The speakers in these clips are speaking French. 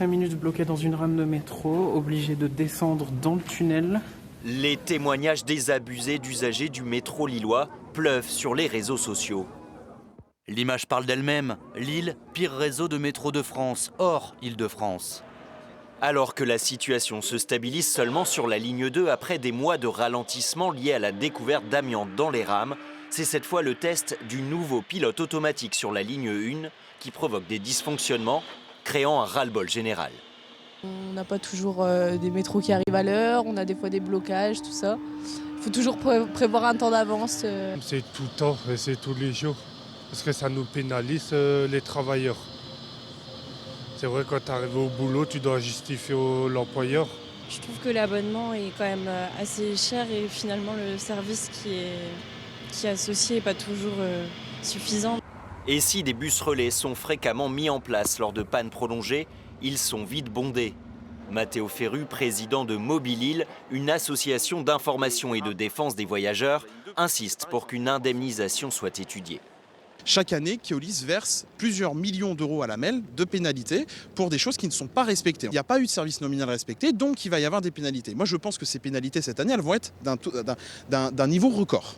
5 minutes bloqué dans une rame de métro, obligé de descendre dans le tunnel. Les témoignages désabusés d'usagers du métro lillois pleuvent sur les réseaux sociaux. L'image parle d'elle-même. Lille, pire réseau de métro de France, hors Île-de-France. Alors que la situation se stabilise seulement sur la ligne 2 après des mois de ralentissement liés à la découverte d'amiante dans les rames, c'est cette fois le test du nouveau pilote automatique sur la ligne 1 qui provoque des dysfonctionnements, créant un ras-le-bol général. On n'a pas toujours des métros qui arrivent à l'heure, on a des fois des blocages, tout ça. Il faut toujours prévoir un temps d'avance. C'est tout le temps et c'est tous les jours. Parce que ça nous pénalise les travailleurs. C'est vrai, quand tu arrives au boulot, tu dois justifier l'employeur. Je trouve que l'abonnement est quand même assez cher et finalement le service qui est associé n'est pas toujours suffisant. Et si des bus relais sont fréquemment mis en place lors de pannes prolongées, ils sont vite bondés. Mathéo Ferru, président de Mobilil, une association d'information et de défense des voyageurs, insiste pour qu'une indemnisation soit étudiée. Chaque année, Keolis verse plusieurs millions d'euros à la MEL de pénalités pour des choses qui ne sont pas respectées. Il n'y a pas eu de service nominal respecté, donc il va y avoir des pénalités. Moi, je pense que ces pénalités, cette année, elles vont être d'un niveau record.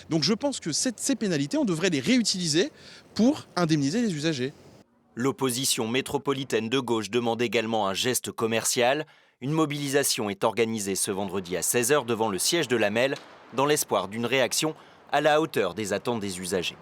Donc je pense que ces pénalités, on devrait les réutiliser pour indemniser les usagers. L'opposition métropolitaine de gauche demande également un geste commercial. Une mobilisation est organisée ce vendredi à 16 h devant le siège de la MEL, dans l'espoir d'une réaction à la hauteur des attentes des usagers.